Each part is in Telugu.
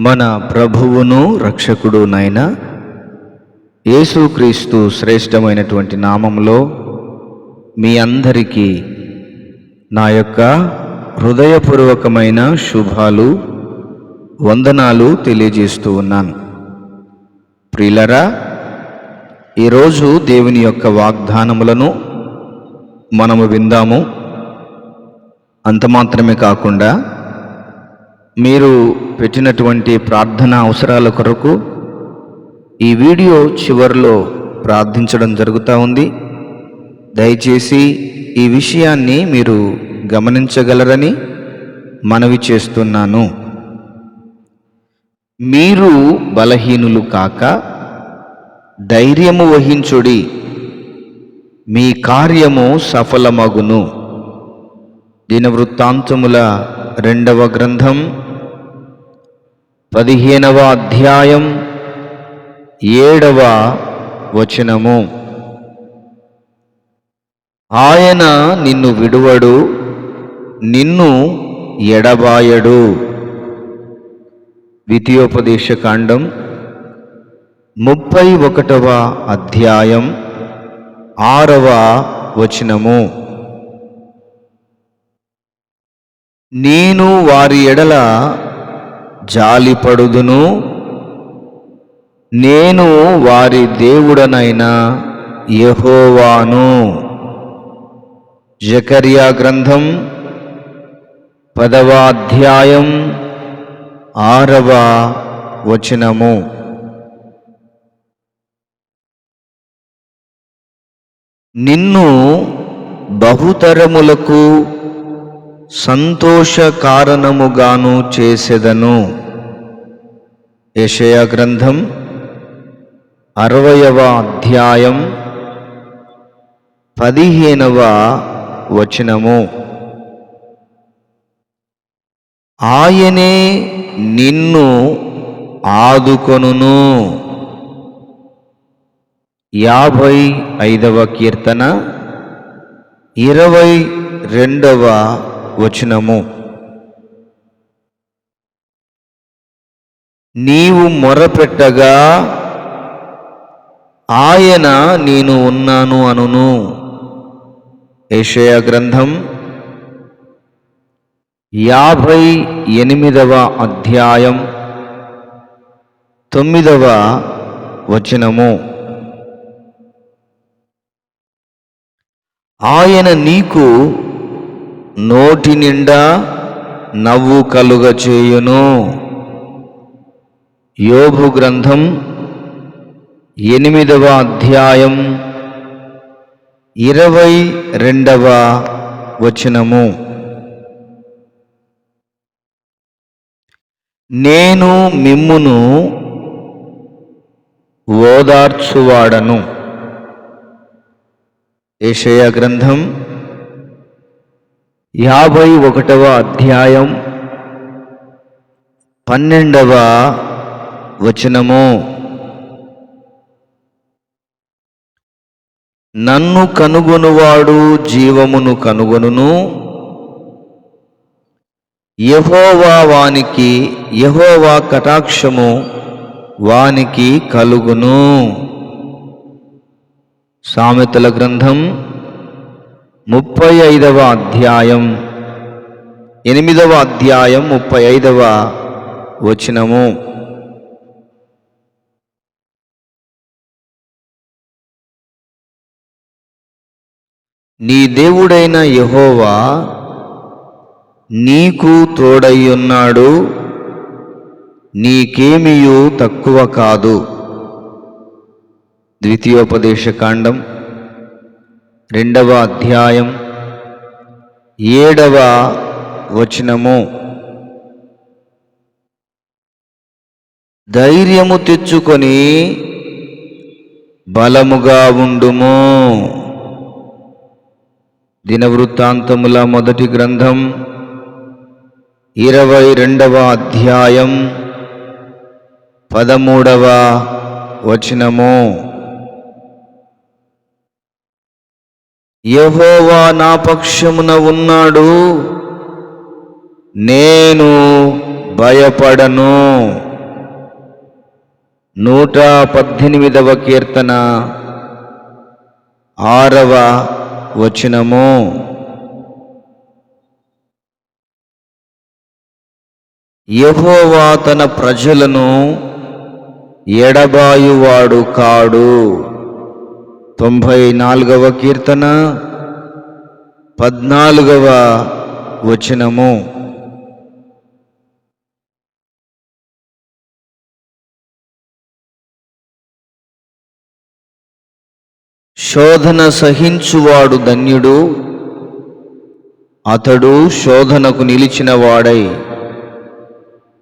మన ప్రభువును రక్షకుడునైన యేసుక్రీస్తు శ్రేష్టమైనటువంటి నామములో మీ అందరికీ నా యొక్క హృదయపూర్వకమైన శుభాలు వందనాలు తెలియజేస్తూ ఉన్నాను. ప్రియులరా, ఈరోజు దేవుని యొక్క వాగ్దానములను మనము విందాము. అంత మాత్రమే కాకుండా మీరు పెట్టినటువంటి ప్రార్థనా అవసరాల కొరకు ఈ వీడియో చివరిలో ప్రార్థించడం జరుగుతూ ఉంది. దయచేసి ఈ విషయాన్ని మీరు గమనించగలరని మనవి చేస్తున్నాను. మీరు బలహీనులు కాక ధైర్యము వహించుడి, మీ కార్యము సఫలమగును. దినవృత్తాంతముల 2వ గ్రంథం 15వ అధ్యాయం 7వ వచనము. ఆయన నిన్ను విడువడు, నిన్ను ఎడబాయడు. ద్వితీయోపదేశకాండం 31వ అధ్యాయం 6వ వచనము. నేను వారి ఎడల జాలిపడుదును, నేను వారి దేవుడనైన యెహోవాను. జకర్యా గ్రంథం 10వ అధ్యాయం 6వ వచనము. నిన్ను బహుతరములకు సంతోష కారణముగాను చేసెదను. యెషయా గ్రంథం 60వ అధ్యాయం 15వ వచనము. ఆయనే నిన్ను ఆదుకొనును. 55వ కీర్తన 22వ వచనము. నీవు మొరపెట్టగా ఆయన నేను ఉన్నాను అనును. యెషయా గ్రంథం 58వ అధ్యాయం 9వ వచనము. ఆయన నీకు నోటి నిండా నవ్వు కలుగచేయును. యోబు గ్రంథం 8వ అధ్యాయం 22వ వచనము. నేను మిమ్మును ఓదార్చువాడను. యెషయా గ్రంథం 51వ అధ్యాయం 12వ వచనము. నన్ను కనుగొనువాడు జీవమును కనుగొనును. యెహోవా కటాక్షము వానికి కలుగును. సామెతల గ్రంథం 35వ అధ్యాయం 8వ అధ్యాయం 35వ వచనము. నీ దేవుడైన యెహోవా నీకు తోడయ్యున్నాడు, నీకేమియూ తక్కువ కాదు. ద్వితీయోపదేశకాండం 2వ అధ్యాయం 7వ వచనము. ధైర్యము తెచ్చుకొని బలముగా ఉండుము. దినవృత్తాంతముల 1వ గ్రంథం 22వ అధ్యాయం 13వ వచనము. యెహోవా నా పక్షమున ఉన్నాడు, నేను భయపడను. 118వ కీర్తన 6వ వచనము. యెహోవా తన ప్రజలను ఎడబాయువాడు కాడు. 94వ కీర్తన 14వ వచనము. శోధన సహించువాడు ధన్యుడు, అతడు శోధనకు నిలిచిన వాడై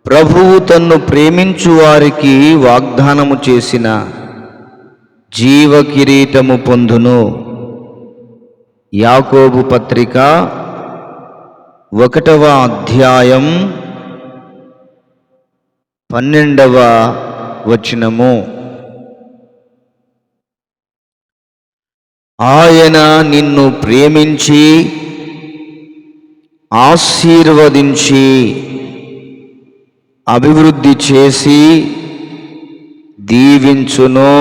ప్రభువు తన్ను ప్రేమించు వారికి వాగ్దానము చేసిన జీవ కిరీటము పొందును. యాకోబు పత్రిక 1వ అధ్యాయం 12వ వచనము. ఆయన నిన్ను ప్రేమించి ఆశీర్వదించి అభివృద్ధి చేసి దీవించును.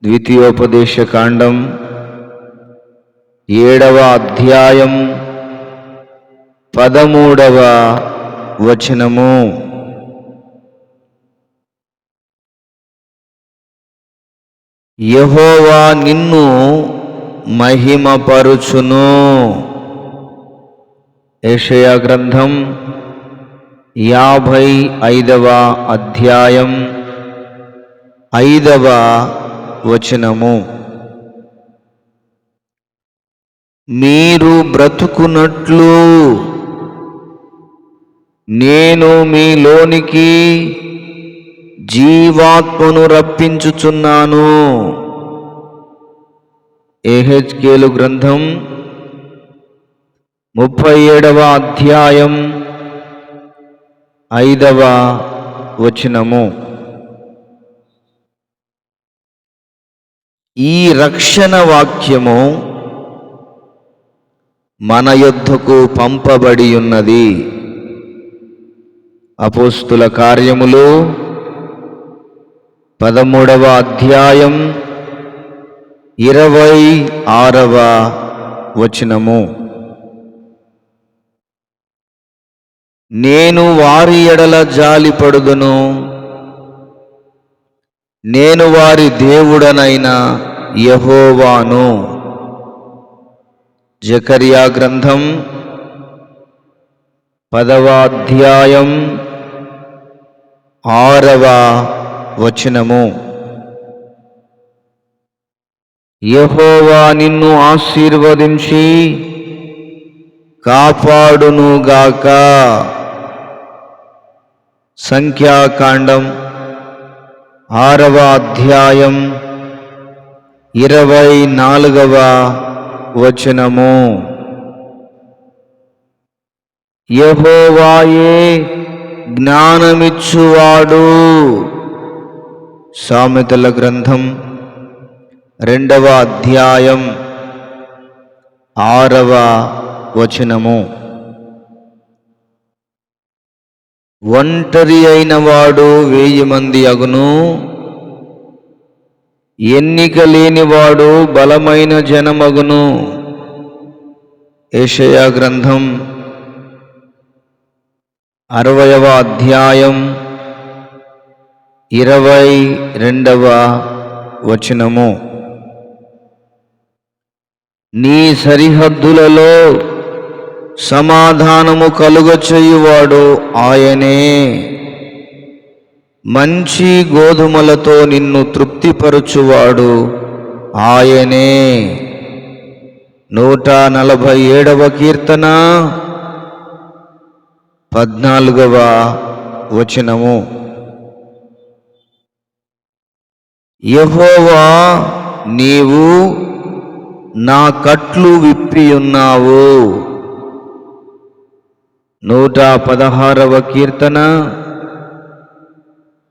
ద్వితీయోపదేశకాండం 7వ అధ్యాయం 13వ వచనము. యెహోవా నిన్ను మహిమపరుచును. యెషయా గ్రంథం 55వ అధ్యాయం 5వ వచనము. మీరు బ్రతుకున్నట్లు నేను మీలోనికి జీవాత్మను రప్పించుచున్నాను. యెహెజ్కేలు గ్రంథం 37వ అధ్యాయం 5వ వచనము. ఈ రక్షణ వాక్యము మన యొద్దకు పంపబడి ఉన్నది. అపోస్తుల కార్యములు 13వ అధ్యాయం 26వ వచనము. నేను వారి ఎడల జాలిపడుదును, నేను వారి దేవుడనైన యెహోవాను. జకర్యా గ్రంథం 10వ అధ్యాయం 6వ వచనము. యెహోవా నిన్ను ఆశీర్వదించి కాపాడునుగాక. సంఖ్యాకాండం 6వ అధ్యాయం 24వ వచనము. యెహోవాయే జ్ఞానమిచ్చువాడు. సామెతల గ్రంథం 2వ అధ్యాయం 6వ వచనము. ఒంటరి అయిన వాడు 1000 మంది అగును, ఎన్నిక లేనివాడు బలమైన జనమగును. యెషయా గ్రంథం 60వ అధ్యాయం 22వ వచనము. నీ సరిహద్దులలో సమాధానము కలుగచేయువాడు ఆయనే. మంచి గోధుమలతో నిన్ను తృప్తిపరచువాడు ఆయనే. 147వ కీర్తన 14వ వచనము. యెహోవా నీవు నా కట్లు విప్పియున్నావు. 116వ కీర్తన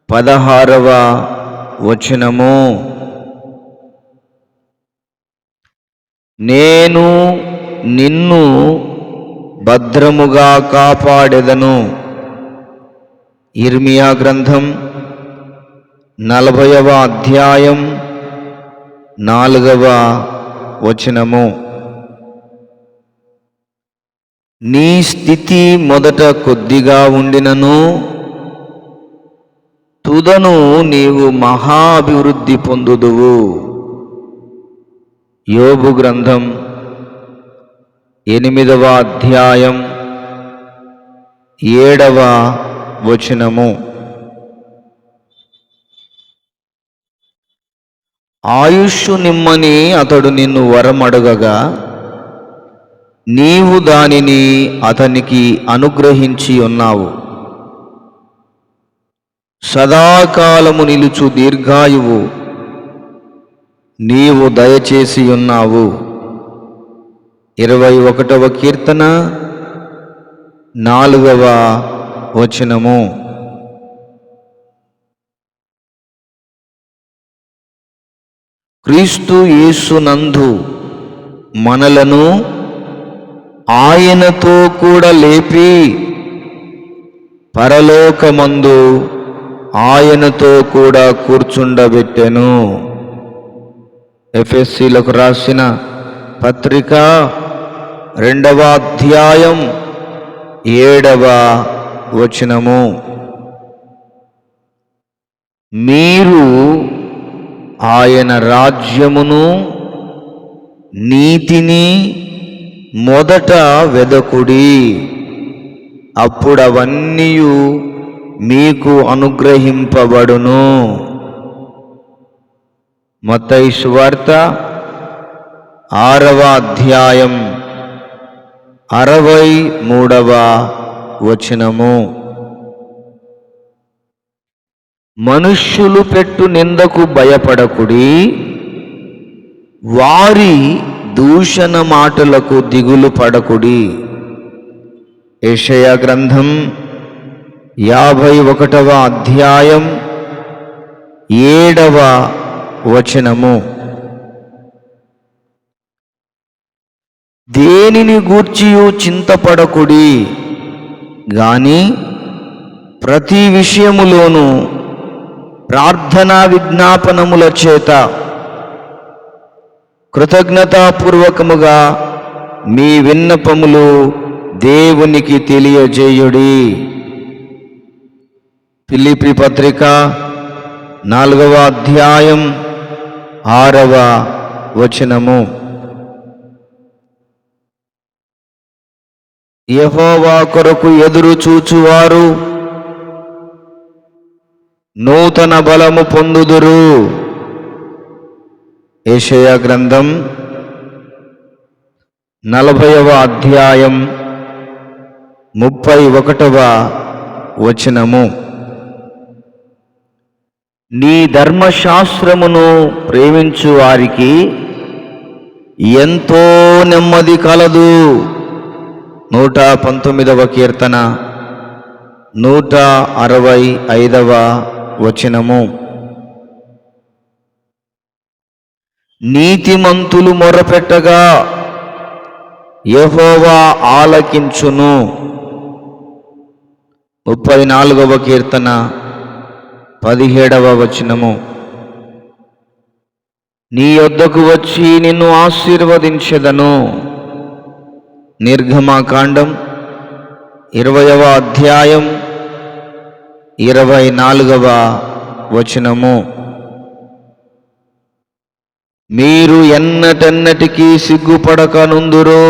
16వ వచనము. నేను నిన్ను భద్రముగా కాపాడెదను. ఇర్మియా గ్రంథం 40వ అధ్యాయం 4వ వచనము. నీ స్థితి మొదట కొద్దిగా ఉండినను తుదను నీవు మహా అభివృద్ధి పొందుదువు. యోబు గ్రంథం 8వ అధ్యాయం 7వ వచనము. ఆయుష్షు నిమ్మని అతడు నిన్ను వరమడగగా నీవు దానిని అతనికి అనుగ్రహించి ఉన్నావు. సదాకాలము నిలుచు దీర్ఘాయువు నీవు దయచేసి ఉన్నావు. 21వ కీర్తన 4వ వచనము. క్రీస్తు యేసునందు మనలను ఆయనతో కూడా లేపి పరలోకమందు ఆయనతో కూడా కూర్చుండబెట్టెను. ఎఫెసీలకు రాసిన పత్రిక 2వ అధ్యాయం 7వ వచనము. మీరు ఆయన రాజ్యమును నీతిని మొదట వెదకుడి, అప్పుడవన్నీ మీకు అనుగ్రహింపబడును. మత్తయి సువార్త 6వ అధ్యాయం 63వ వచనము. మనుష్యులు పెట్టు నిందకు భయపడకుడి, వారి దూషణ మాటలకు దిగులు పడకుడి. యెషయా గ్రంథం 51వ అధ్యాయం 7వ వచనము. దేనిని గూర్చియు చింతపడకుడి, గాని ప్రతి విషయములోనూ ప్రార్థనా విజ్ఞాపనముల చేత కృతజ్ఞతాపూర్వకముగా మీ విన్నపములు దేవునికి తెలియజేయుడి. ఫిలిప్పీ పత్రిక 4వ అధ్యాయం 6వ వచనము. యెహోవా కొరకు ఎదురు చూచువారు నూతన బలము పొందుదురు. యెషయా గ్రంథం 40వ అధ్యాయం 31వ వచనము. నీ ధర్మశాస్త్రమును ప్రేమించు వారికి ఎంతో నెమ్మది కలదు. 119వ కీర్తన 165వ వచనము. నీతిమంతులు మొరపెట్టగా యెహోవా ఆలకించును. 34వ కీర్తన 17వ వచనము. నీ యొద్దకు వచ్చి నిన్ను ఆశీర్వదించెదను. నిర్గమకాండం 20వ అధ్యాయం 24వ వచనము. మీరు ఎన్నటెన్నటికీ సిగ్గుపడకనుందురు.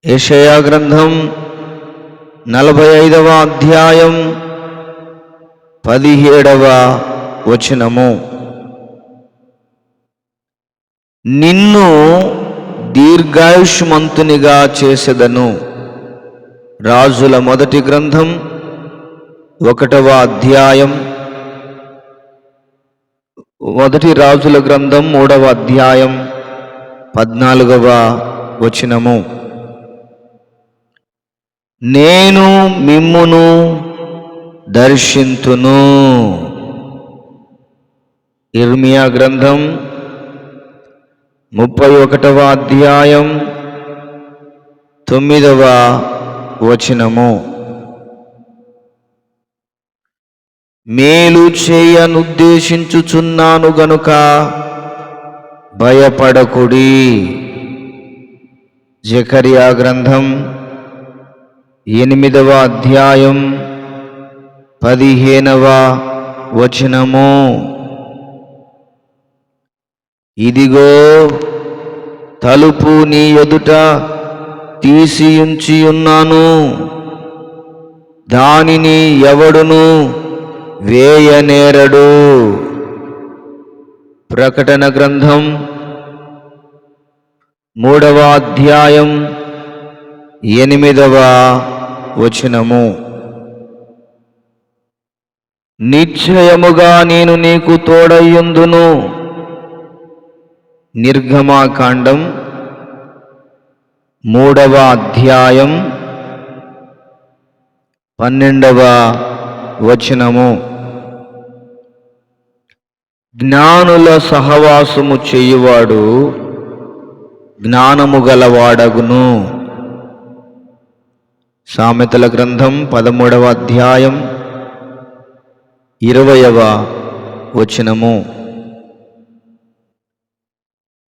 యెషయా గ్రంథం 45వ అధ్యాయం 17వ వచనము. నిన్ను దీర్ఘాయుష్మంతునిగా చేసెదను. రాజుల మొదటి గ్రంథం 1వ అధ్యాయం, మొదటి రాజుల గ్రంథం 3వ అధ్యాయం 14వ వచనము. నేను మిమ్మును దర్శింతును. ఇర్మియా గ్రంథం 31వ అధ్యాయం 9వ వచనము. మేలు చేయనుద్దేశించుచున్నాను గనుక భయపడకుడి. జకర్యా గ్రంథం 8వ అధ్యాయం 15వ వచనము. ఇదిగో తలుపు నీ ఎదుట తీసియుంచి ఉన్నాను, దానిని ఎవడును వేయనేరడు. ప్రకటన గ్రంథం 3వ అధ్యాయం 8వ వచనము. నిశ్చయముగా నేను నీకు తోడయ్యుందును. నిర్గమాకాండం 3వ అధ్యాయం 12వ వచనము. జ్ఞానుల సహవాసము చేయువాడు జ్ఞానము గలవాడగును. సామెతల గ్రంథం 13వ అధ్యాయం 20వ వచనము.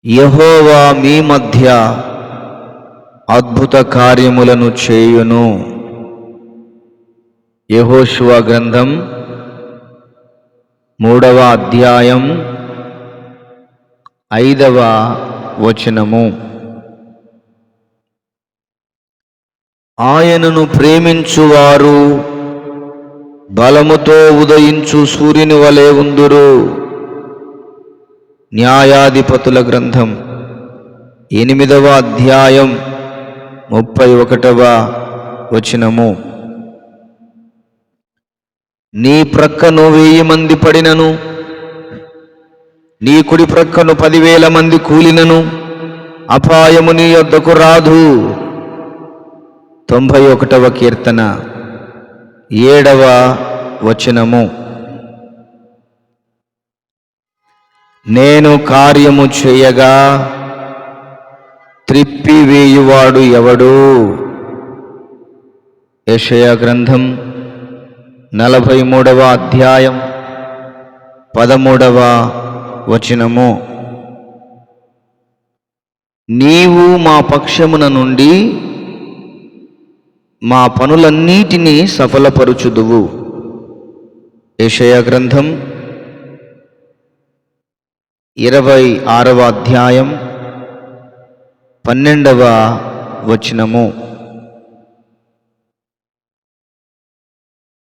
యెహోవా మీ మధ్య అద్భుత కార్యములను చేయును. యెహోషువ గ్రంథం 3వ అధ్యాయం 5వ వచనము. ఆయనను ప్రేమించువారు బలముతో ఉదయించు సూర్యుని వలె ఉందురు. న్యాయాధిపతుల గ్రంథం 8వ అధ్యాయం 31వ వచనము. నీ ప్రక్కను 1000 మంది పడినను, నీ కుడి ప్రక్కను 10,000 మంది కూలినను అపాయము నీ యొద్దకు రాదు. 91వ కీర్తన 7వ వచనము. నేను కార్యము చేయగా త్రిప్పివేయువాడు ఎవడు? యెషయా గ్రంథం 43వ అధ్యాయం 13వ వచనము. నీవు మా పక్షమున నుండి మా పనులన్నిటినీ సఫలపరుచుదువు. యెషయా గ్రంథం 26వ అధ్యాయం 12వ వచనము.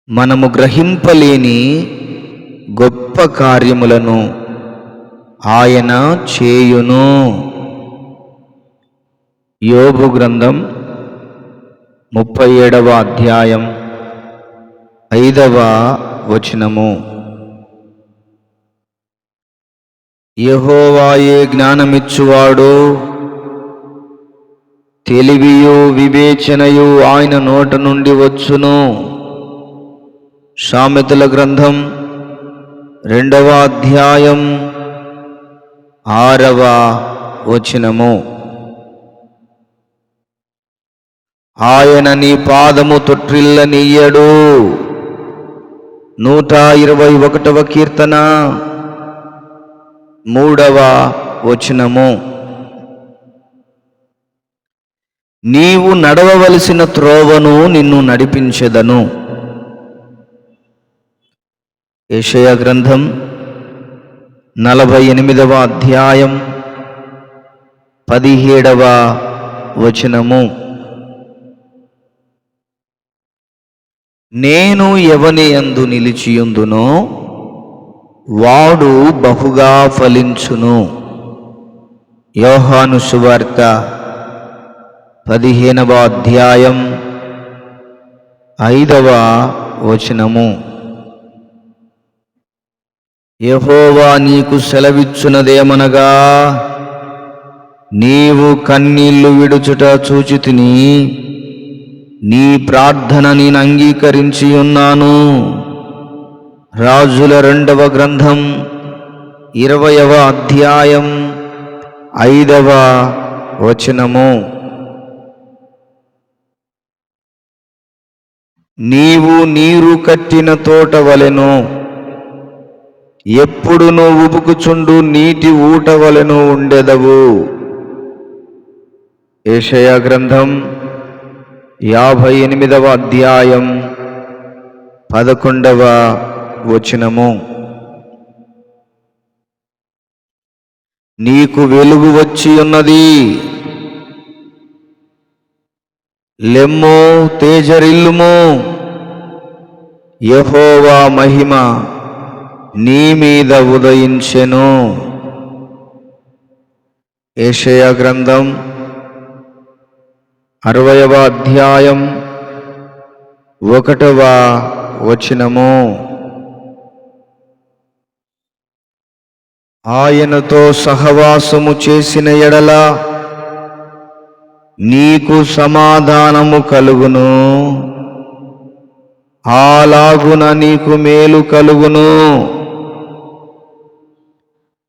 మనము గ్రహింపలేని గొప్ప కార్యములను ఆయన చేయును. యోబు గ్రంథం 37వ అధ్యాయం 5వ వచనము. యెహోవాయే జ్ఞానమిచ్చువాడు, తెలివియు వివేచనయు ఆయన నోట నుండి వచ్చును. సామెతల గ్రంథం 2వ అధ్యాయం 6వ వచనము. ఆయన నీ పాదము తొట్రిల్లనియ్యడు. 121వ కీర్తన 3వ వచనము. నీవు నడవవలసిన త్రోవను నిన్ను నడిపించెదను. యెషయా గ్రంథం 48వ అధ్యాయం 17వ వచనము. నేను ఎవని యందు నిలిచియుందునో వాడు బహుగా ఫలించును. యోహాను సువార్త 15వ అధ్యాయం 5వ వచనము. యెహోవా నీకు సెలవిచ్చునదేమనగా, నీవు కన్నీళ్లు విడుచుట చూచితిని, నీ ప్రార్థన నేను అంగీకరించి ఉన్నాను. రాజుల 2వ గ్రంథం 20వ అధ్యాయం 5వ వచనము. నీవు నీరు కట్టిన తోట వలెను, ఎప్పుడును ఉబుకుచుండు నీటి ఊట వలెను ఉండెదవు. యెషయా గ్రంథం 58వ అధ్యాయం 11వ వచనము. నీకు వెలుగు వచ్చి ఉన్నది, లెమ్ము తేజరిల్లుము, యెహోవా మహిమ నీ మీద ఉదయించెను. యెషయా గ్రంథం 60వ అధ్యాయం 1వ వచనము. ఆయనతో సహవాసము చేసిన ఎడల నీకు సమాధానము కలుగును, అలాగున నీకు మేలు కలుగును.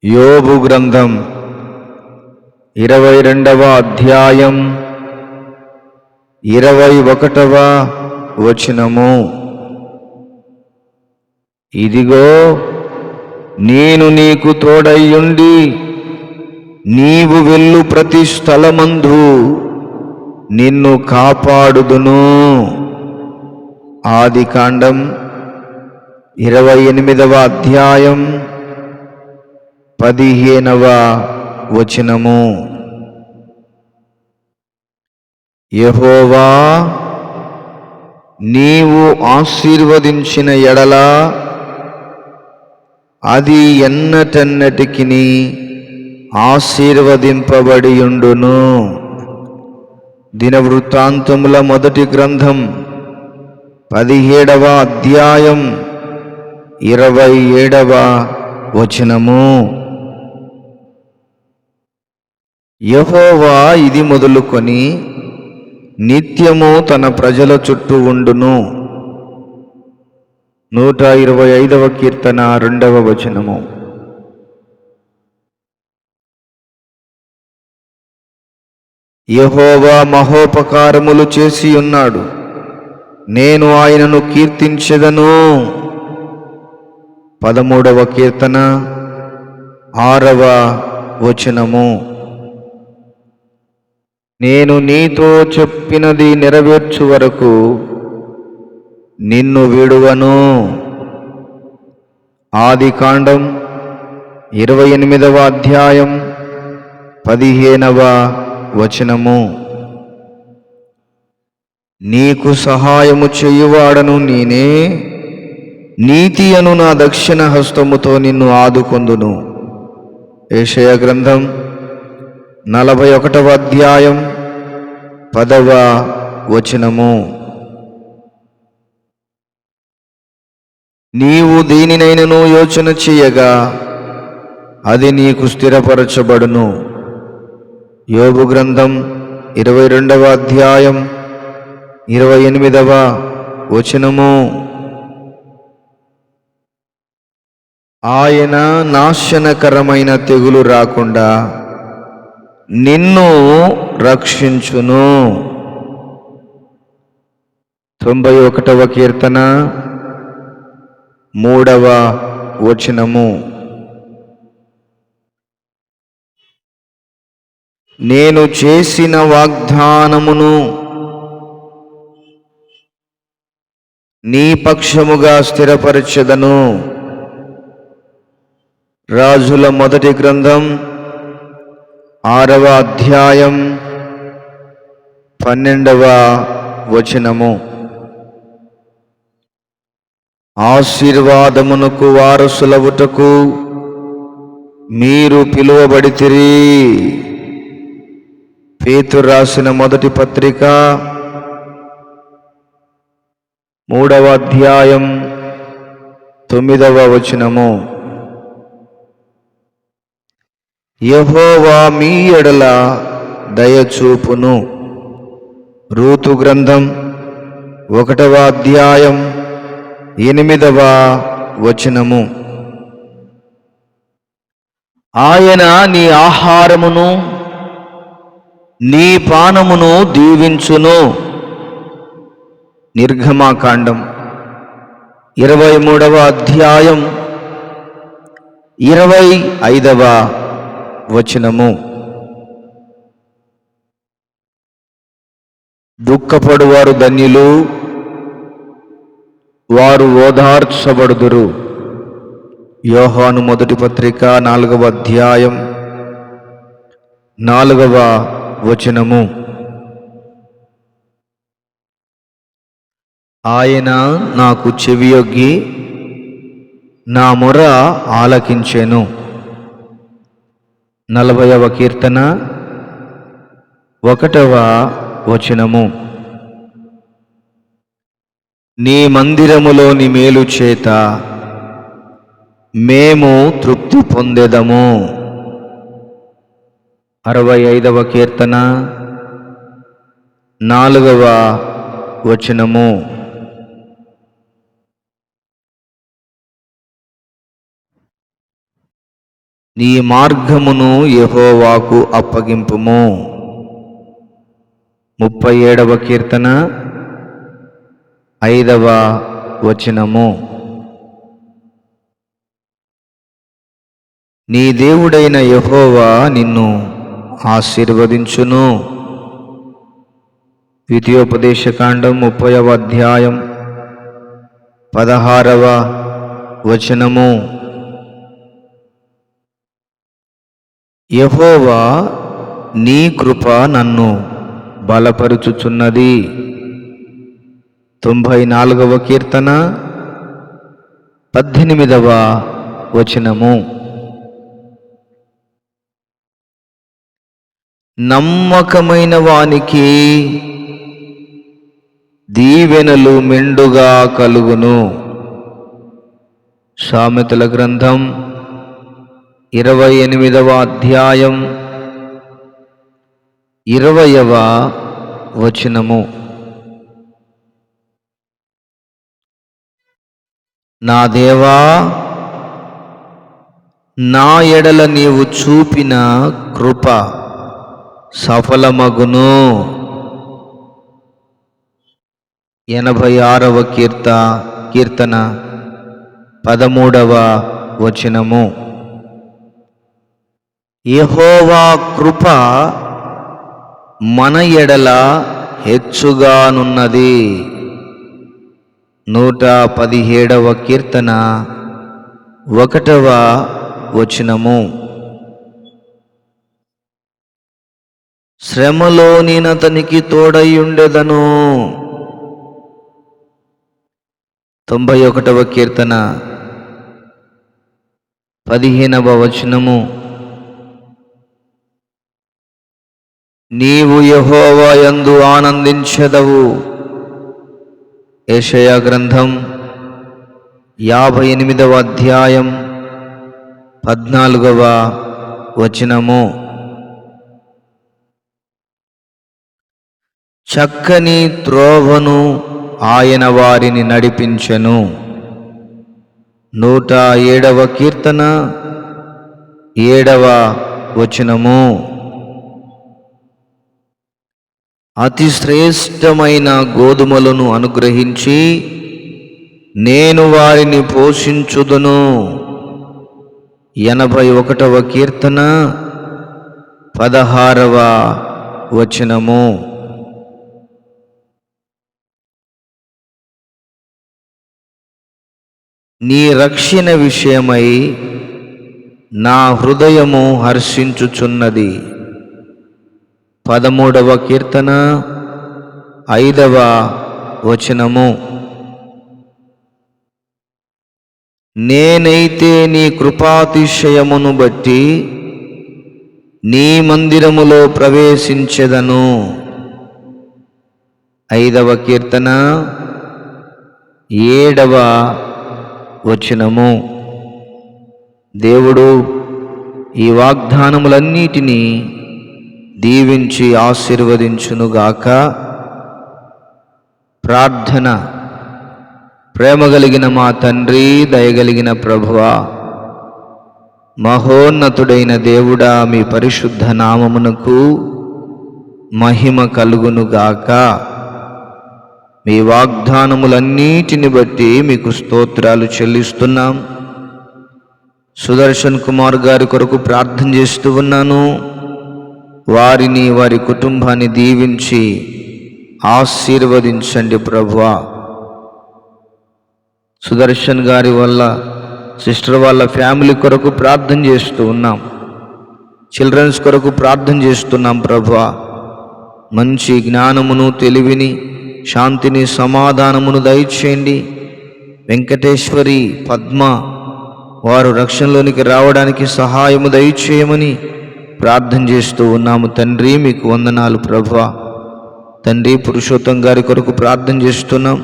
యోబు గ్రంథం 22వ అధ్యాయం 21వ వచనము. ఇదిగో నేను నీకు తోడయ్యుండి నీవు వెళ్ళు ప్రతి స్థలమందు నిన్ను కాపాడుదును. ఆదికాండం 28వ అధ్యాయం 15వ వచనము. యెహోవా నీవు ఆశీర్వదించిన ఎడల అది ఎన్నటెన్నటికి ఆశీర్వదింపబడియుండును. దినవృత్తాంతముల మొదటి గ్రంథం 17వ అధ్యాయం 27వ వచనము. యెహోవా ఇది మొదలుకొని నిత్యము తన ప్రజల చుట్టూ ఉండును. 125వ కీర్తన 2వ వచనము. యెహోవా మహోపకారములు చేసి ఉన్నాడు, నేను ఆయనను కీర్తించెదను. 13వ కీర్తన 6వ వచనము. నేను నీతో చెప్పినది నెరవేర్చు వరకు నిన్ను విడువను. ఆదికాండం 28వ అధ్యాయం 15వ వచనము. నీకు సహాయము చేయువాడను నేనే, నీతి అను నా దక్షిణ హస్తముతో నిన్ను ఆదుకొందును. యెషయా గ్రంథం 41వ అధ్యాయం 10వ వచనము. నీవు దేనినైనను యోచన చేయగా అది నీకు స్థిరపరచబడును. యోబు గ్రంథం 22వ అధ్యాయం 28వ వచనము. ఆయన నాశనకరమైన తెగులు రాకుండా నిన్ను రక్షించును. 91వ కీర్తన 3వ వచనము. నేను చేసిన వాగ్దానమును నీ పక్షముగా స్థిరపరచెదను. రాజుల మొదటి గ్రంథం 6వ అధ్యాయం 12వ వచనము. ఆశీర్వాదమునకు వారసులవుటకు మీరు పిలువబడితిరి. పేతురు రాసిన మొదటి పత్రిక 3వ అధ్యాయం 9వ వచనము. యెహోవా మీ ఎడల దయచూపును. రూతు గ్రంథం 1వ అధ్యాయం 8వ వచనము. ఆయన నీ ఆహారమును నీ పానమును దీవించును. నిర్గమాకాండం 23వ అధ్యాయం 25వ వచనము. దుఃఖపడువారు ధన్యులు, వారు ఓదార్చబడుదురు. యోహాను మొదటి పత్రిక 4వ అధ్యాయం 4వ వచనము. ఆయన నాకు చెవియొగ్గి నా మొర ఆలకించెను. 40వ కీర్తన 1వ వచనము. నీ మందిరములోని మేలు చేత మేము తృప్తి పొందెదము. 65వ కీర్తన 4వ వచనము. నీ మార్గమును యెహోవాకు అప్పగింపుము. 37వ కీర్తన 5వ వచనము. నీ దేవుడైన యెహోవా నిన్ను ఆశీర్వదించును. ద్వితీయోపదేశకాండం 30వ అధ్యాయం 16వ వచనము. యెహోవా నీ కృప నన్ను బలపరుచుచున్నది. 94వ కీర్తన 18వ వచనము. నమ్మకమైన వానికి దీవెనలు మెండుగా కలుగును. సామెతల గ్రంథం 28వ అధ్యాయం 20వ వచనము. నా దేవా, నా ఎడల నీవు చూపిన కృప సఫలమగును. 86వ కీర్తన 13వ వచనము. యెహోవా కృప మన ఎడల హెచ్చుగానున్నది. 117వ కీర్తన 1వ వచనము. శ్రమలో నేనతనికి తోడయుండెదను. 91వ కీర్తన 15వ వచనము. నీవు యెహోవా యందు ఆనందించెదవు. యెషయా గ్రంథం 58వ అధ్యాయం 14వ వచనము. చక్కని త్రోవను ఆయన వారిని నడిపించెను. 107వ కీర్తన 7వ వచనము. అతి శ్రేష్టమైన గోధుమలను అనుగ్రహించి నేను వారిని పోషించుదును. 81వ కీర్తన 16వ వచనము. నీ రక్షణ విషయమై నా హృదయము హర్షించుచున్నది. 13వ కీర్తన 5వ వచనము. నేనైతే నీ కృపాతిశయమును బట్టి నీ మందిరములో ప్రవేశించెదను. 5వ కీర్తన 7వ వచనము. దేవుడు ఈ వాగ్దానములన్నిటినీ దీవించి ఆశీర్వదించునుగాక. ప్రార్థన. ప్రేమ కలిగిన మా తండ్రి, దయగలిగిన ప్రభువా, మహోన్నతుడైన దేవుడా, మీ పరిశుద్ధ నామమునకు మహిమ కలుగునుగాక. మీ వాగ్దానములన్నిటిని బట్టి మీకు స్తోత్రాలు చెల్లిస్తున్నాం. సుదర్శన్ కుమార్ గారి కొరకు ప్రార్థన చేస్తూ ఉన్నాను. వారిని, వారి కుటుంబాన్ని దీవించి ఆశీర్వదించండి ప్రభువా. సుదర్శన్ గారి వల్ల సిస్టర్ వాళ్ళ ఫ్యామిలీ కొరకు ప్రార్థన చేస్తూ ఉన్నాం. చిల్డ్రన్స్ కొరకు ప్రార్థన చేస్తున్నాం ప్రభువా. మంచి జ్ఞానమును, తెలివిని, శాంతిని, సమాధానమును దయచేయండి. వెంకటేశ్వరి, పద్మ వారు రక్షణలోనికి రావడానికి సహాయము దయచేయమని ప్రార్థన చేస్తూ ఉన్నాము. తండ్రి మీకు వందనాలు ప్రభువా. తండ్రి పురుషోత్తం గారి కొరకు ప్రార్థన చేస్తున్నాం.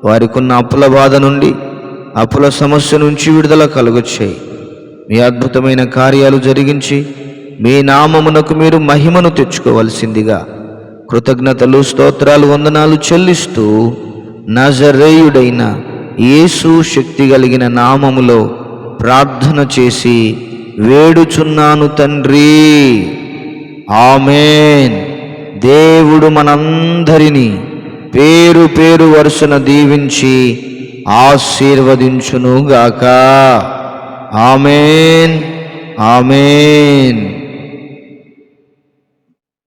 వారికి ఉన్న అప్పుల బాధ నుండి, అప్పుల సమస్య నుంచి విడుదల కలుగొచ్చాయి. మీ అద్భుతమైన కార్యాలు జరిగించి మీ నామమునకు మీరు మహిమను తెచ్చుకోవలసిందిగా కృతజ్ఞతలు, స్తోత్రాలు, వందనాలు చెల్లిస్తూ నజరేయుడైన యేసు శక్తి కలిగిన నామములో ప్రార్థన చేసి వేడుచున్నాను తండ్రి, ఆమేన్. దేవుడు మనందరినీ పేరు పేరు వరుసన దీవించి ఆశీర్వదించునుగాక. ఆమేన్, ఆమేన్.